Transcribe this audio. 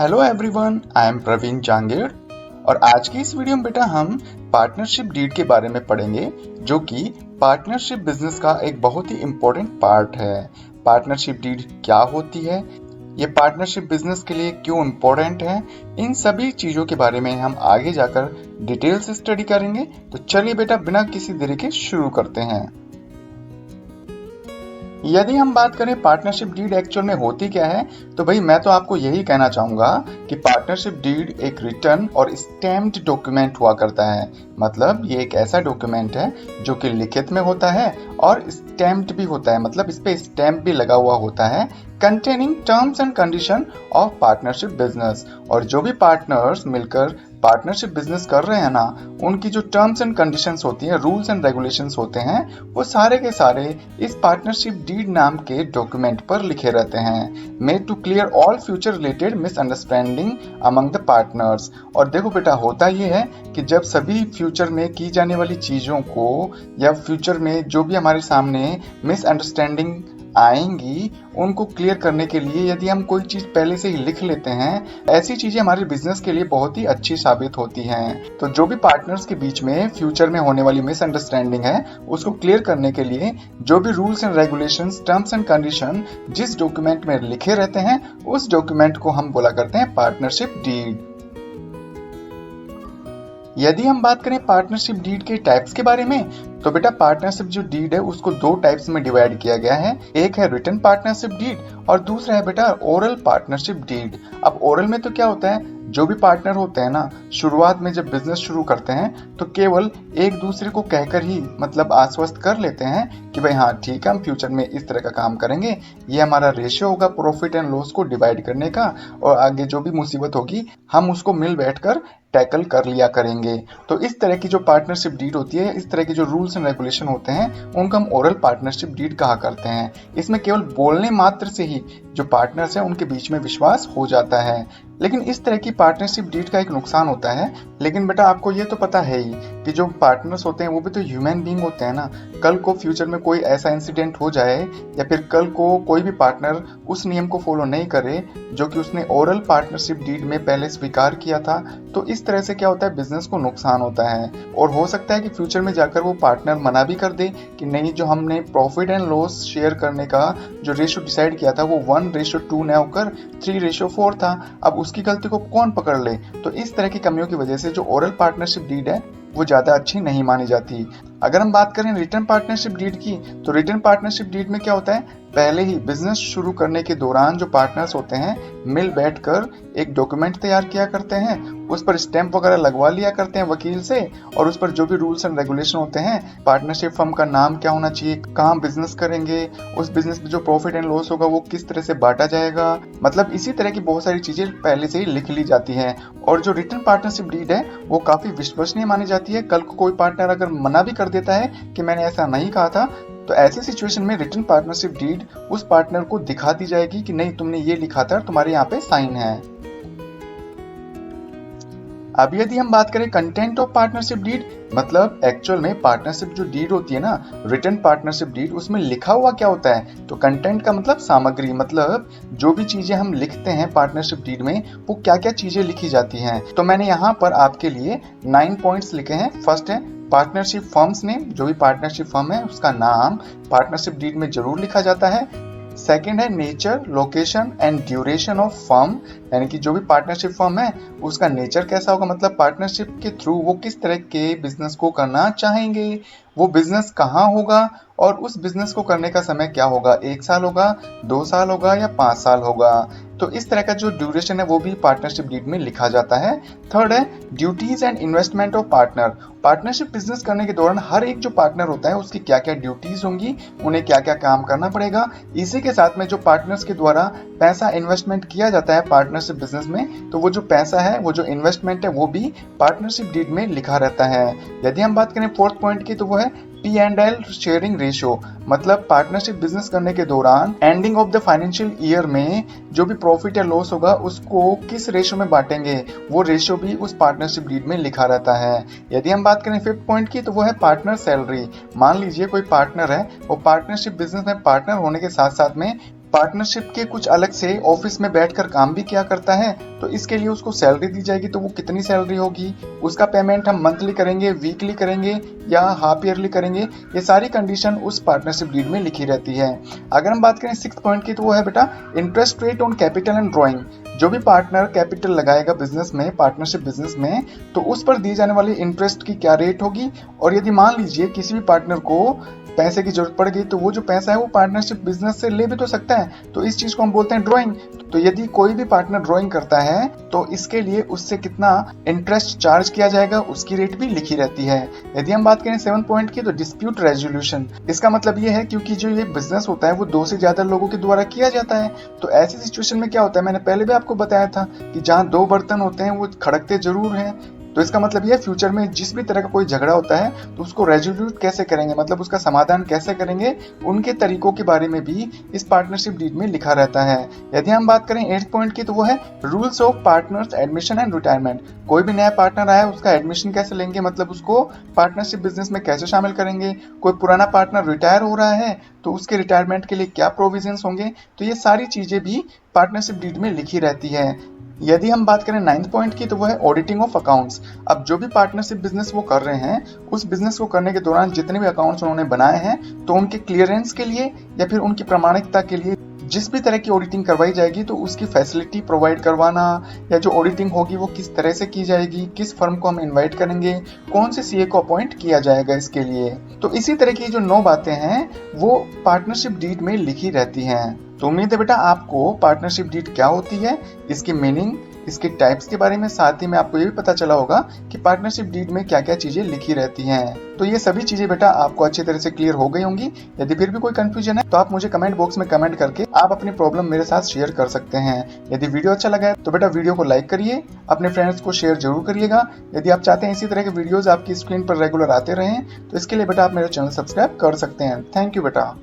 Hello everyone, I am Praveen Jangir और आज की इस वीडियो में बेटा हम पार्टनरशिप डीड के बारे में पढ़ेंगे जो कि पार्टनरशिप बिजनेस का एक बहुत ही इम्पोर्टेंट पार्ट है। पार्टनरशिप डीड क्या होती है, ये पार्टनरशिप बिजनेस के लिए क्यों इम्पोर्टेंट है, इन सभी चीज़ों के बारे में हम आगे जाकर डिटेल से स्टडी करेंगे। तो चलिए बेटा बिना किसी देरी के शुरू करते हैं। यदि हम बात करें पार्टनरशिप डीड एक्चुअल में होती क्या है, तो भाई मैं तो आपको यही कहना चाहूंगा कि पार्टनरशिप डीड एक रिटन और स्टैम्प्ड डॉक्यूमेंट हुआ करता है। मतलब ये एक ऐसा डॉक्यूमेंट है जो कि लिखित में होता है और स्टैम्प्ड भी होता है, मतलब इस पे स्टैम्प भी लगा हुआ होता है, containing terms and condition of partnership business. और जो भी पार्टनर्स मिलकर पार्टनरशिप बिजनेस कर रहे हैं ना, उनकी जो टर्म्स एंड कंडीशंस होती हैं, रूल्स एंड रेगुलेशंस होते हैं, वो सारे के सारे इस पार्टनरशिप डीड नाम के डॉक्यूमेंट पर लिखे रहते हैं, made to clear all future related misunderstanding among the partners. और देखो बेटा होता ये है कि जब सभी फ्यूचर में की जाने वाली चीजों को या फ्यूचर में जो भी हमारे सामने मिसअंडरस्टैंडिंग आएंगी उनको क्लियर करने के लिए यदि हम कोई चीज पहले से ही लिख लेते हैं, ऐसी चीजें हमारे बिजनेस के लिए बहुत ही अच्छी साबित होती हैं। तो जो भी पार्टनर्स के बीच में फ्यूचर में होने वाली मिसअंडरस्टैंडिंग है उसको क्लियर करने के लिए जो भी rules and regulations, terms and condition जिस डॉक्यूमेंट में लिखे रहते हैं उस डॉक्यूमेंट को हम बोला करते हैं पार्टनरशिप डीड। यदि हम बात करें पार्टनरशिप डीड के टाइप्स के बारे में, तो बेटा पार्टनरशिप जो डीड है उसको दो टाइप्स में डिवाइड किया गया है। एक है रिटन पार्टनरशिप डीड और दूसरा है बेटा ओरल पार्टनरशिप डीड। अब ओरल में तो क्या होता है, जो भी पार्टनर होते हैं ना, शुरुआत में जब बिजनेस शुरू करते हैं तो केवल एक दूसरे को कहकर ही मतलब आश्वस्त कर लेते हैं कि भाई हाँ ठीक है, हम फ्यूचर में इस तरह का काम करेंगे, ये हमारा रेशियो होगा प्रॉफिट एंड लॉस को डिवाइड करने का, और आगे जो भी मुसीबत होगी हम उसको मिल बैठकर टैकल कर लिया करेंगे। तो इस तरह की जो पार्टनरशिप डीड होती है, इस तरह के जो रूल्स एंड रेगुलेशन होते हैं उनको हम ओरल पार्टनरशिप डीड कहा करते हैं। इसमें केवल बोलने मात्र से ही जो पार्टनर्स हैं उनके बीच में विश्वास हो जाता है। लेकिन इस तरह की पार्टनरशिप डीड का एक नुकसान होता है, लेकिन बेटा आपको ये तो पता है ही कि जो पार्टनर्स होते हैं वो भी तो ह्यूमन बीइंग होते हैं ना। कल को फ्यूचर में कोई ऐसा इंसिडेंट हो जाए या फिर कल को कोई भी पार्टनर उस नियम को फॉलो नहीं करे जो कि उसने ओरल पार्टनरशिप डीड में पहले स्वीकार किया था, तो इस तरह से क्या होता है, बिजनेस को नुकसान होता है। और हो सकता है कि फ्यूचर में जाकर वो पार्टनर मना भी कर दे कि नहीं, जो हमने प्रॉफिट एंड लॉस शेयर करने का जो रेशियो डिसाइड किया था वो 1:2 न होकर 3:4 था, अब उसकी गलती को कौन पकड़ ले। तो इस तरह की कमियों की वजह से जो ओरल पार्टनरशिप डीड है वो ज्यादा अच्छी नहीं मानी जाती। अगर हम बात करें रिटर्न पार्टनरशिप डीड की, तो रिटर्न पार्टनरशिप डीड में क्या होता है, पहले ही बिजनेस शुरू करने के दौरान जो पार्टनर्स होते हैं मिल बैठकर एक डॉक्यूमेंट तैयार किया करते हैं, उस पर स्टैंप वगैरह लगवा लिया करते हैं वकील से, और उस पर जो भी रूल्स एंड रेगुलेशन होते हैं, पार्टनरशिप फर्म का नाम क्या होना चाहिए, कहाँ बिजनेस करेंगे, उस बिजनेस में जो प्रॉफिट एंड लॉस होगा वो किस तरह से बांटा जाएगा, मतलब इसी तरह की बहुत सारी चीजें पहले से ही लिख ली जाती है। और जो रिटर्न पार्टनरशिप डीड है वो काफी विश्वसनीय मानी जाती है। कल को कोई पार्टनर अगर मना भी कर देता है कि मैंने ऐसा नहीं कहा था, तो ऐसी सिचुएशन में रिटन पार्टनरशिप डीड उस पार्टनर को दिखा दी जाएगी कि नहीं, तुमने ये लिखा था, तुम्हारे यहाँ पे साइन है। अब यदि हम बात करें कंटेंट ऑफ पार्टनरशिप डीड, मतलब एक्चुअल में पार्टनरशिप जो डीड होती है ना, रिटन पार्टनरशिप डीड, उसमें लिखा हुआ क्या होता है, तो कंटेंट का मतलब सामग्री, मतलब जो भी चीजें हम लिखते हैं पार्टनरशिप डीड में वो क्या क्या चीजें लिखी जाती हैं। तो मैंने यहाँ पर आपके लिए 9 पॉइंट्स लिखे हैं। फर्स्ट है पार्टनरशिप फर्म्स नेम, जो भी पार्टनरशिप फर्म है उसका नाम पार्टनरशिप डीड में जरूर लिखा जाता है। सेकेंड है nature, location and duration of firm, यानी कि जो भी पार्टनरशिप फर्म है उसका नेचर कैसा होगा, मतलब पार्टनरशिप के थ्रू वो किस तरह के बिजनेस को करना चाहेंगे, वो बिजनेस कहाँ होगा और उस बिजनेस को करने का समय क्या होगा, 1 साल होगा, 2 साल होगा या 5 साल होगा। तो इस तरह का जो ड्यूरेशन है वो भी पार्टनरशिप डीड में लिखा जाता है। थर्ड है duties and investment of partner, partnership business करने के दौरान हर एक जो पार्टनर होता है उसकी क्या क्या ड्यूटीज होंगी, उन्हें क्या क्या काम करना पड़ेगा। इसी के साथ में जो पार्टनर्स के द्वारा पैसा इन्वेस्टमेंट किया जाता है पार्टनरशिप बिजनेस में, तो वो जो पैसा है, वो जो इन्वेस्टमेंट है, वो भी पार्टनरशिप डीड में लिखा रहता है। यदि हम बात करें फोर्थ पॉइंट की, तो वो है P&L शेयरिंग रेशियो, मतलब पार्टनरशिप बिजनेस करने के दौरान ending of the financial year में जो भी प्रॉफिट या लॉस होगा उसको किस रेशियो में बांटेंगे, वो रेशियो भी उस पार्टनरशिप डीड में लिखा रहता है। यदि हम बात करें फिफ्थ पॉइंट की, तो वो है पार्टनर सैलरी। मान लीजिए कोई पार्टनर है, वो पार्टनरशिप बिजनेस में पार्टनर होने के साथ साथ में पार्टनरशिप के कुछ अलग से ऑफिस में बैठकर काम भी किया करता है, तो इसके लिए उसको सैलरी दी जाएगी, तो वो कितनी सैलरी होगी, उसका पेमेंट हम मंथली करेंगे, वीकली करेंगे या हाफ ईयरली करेंगे, ये सारी कंडीशन उस पार्टनरशिप डीड में लिखी रहती है। अगर हम बात करें 6th पॉइंट की, तो वो है बेटा interest rate on capital and drawing. जो भी पार्टनर कैपिटल लगाएगा बिजनेस में, पार्टनरशिप बिजनेस में, तो उस पर दी जाने वाली इंटरेस्ट की क्या रेट होगी। और यदि मान लीजिए किसी भी पार्टनर को पैसे की जरूरत पड़ गई, तो वो जो पैसा है वो पार्टनरशिप बिजनेस से ले भी तो सकता है, तो इस चीज को हम बोलते हैं ड्राइंग। तो यदि कोई भी पार्टनर ड्राइंग करता है तो इसके लिए उससे कितना इंटरेस्ट चार्ज किया जाएगा, उसकी रेट भी लिखी रहती है। यदि हम बात करें 7 पॉइंट की, तो डिस्प्यूट रेजोल्यूशन। इसका मतलब ये है क्योंकि जो ये बिजनेस होता है वो 2 से ज्यादा लोगों के द्वारा किया जाता है, तो ऐसी सिचुएशन में क्या होता है, मैंने पहले भी आपको बताया था कि जहाँ 2 बर्तन होते हैं वो खड़कते जरूर हैं। तो इसका मतलब ये फ्यूचर में जिस भी तरह का कोई झगड़ा होता है तो उसको रेजोल्यूट कैसे करेंगे, मतलब उसका समाधान कैसे करेंगे, उनके तरीकों के बारे में भी इस पार्टनरशिप डीड में लिखा रहता है। यदि हम बात करें 8th पॉइंट की, तो वो है rules of partners admission and retirement. कोई भी नया पार्टनर आया उसका एडमिशन कैसे लेंगे, मतलब उसको पार्टनरशिप बिजनेस में कैसे शामिल करेंगे। कोई पुराना पार्टनर रिटायर हो रहा है तो उसके रिटायरमेंट के लिए क्या प्रोविजंस होंगे, तो ये सारी चीजें भी पार्टनरशिप डीड में लिखी रहती है। यदि हम बात करें 9th पॉइंट की, तो वो है ऑडिटिंग ऑफ अकाउंट्स। अब जो भी पार्टनरशिप बिजनेस वो कर रहे हैं, उस बिजनेस को करने के दौरान जितने भी अकाउंट्स उन्होंने बनाए हैं, तो उनके क्लियरेंस के लिए या फिर उनकी प्रामाणिकता के लिए जिस भी तरह की ऑडिटिंग करवाई जाएगी, तो उसकी फैसिलिटी प्रोवाइड करवाना, या जो ऑडिटिंग होगी वो किस तरह से की जाएगी, किस फर्म को हम इनवाइट करेंगे, कौन से सीए को अपॉइंट किया जाएगा इसके लिए। तो इसी तरह की जो 9 बातें हैं वो पार्टनरशिप डीड में लिखी रहती हैं। तो उम्मीद है बेटा आपको पार्टनरशिप डीड क्या होती है, इसकी मीनिंग, इसके टाइप्स के बारे में, साथ ही में आपको ये भी पता चला होगा कि पार्टनरशिप डीड में क्या क्या चीजें लिखी रहती हैं। तो ये सभी चीजें बेटा आपको अच्छी तरह से क्लियर हो गई होंगी। यदि फिर भी कोई कंफ्यूजन है तो आप मुझे कमेंट बॉक्स में कमेंट करके आप अपनी प्रॉब्लम मेरे साथ शेयर कर सकते हैं। यदि वीडियो अच्छा लगा है तो बेटा वीडियो को लाइक करिए, अपने फ्रेंड्स को शेयर जरूर करिएगा। यदि आप चाहते हैं इसी तरह के वीडियोज आपकी स्क्रीन पर रेगुलर आते रहें, तो इसके लिए बेटा आप मेरा चैनल सब्सक्राइब कर सकते हैं। थैंक यू बेटा।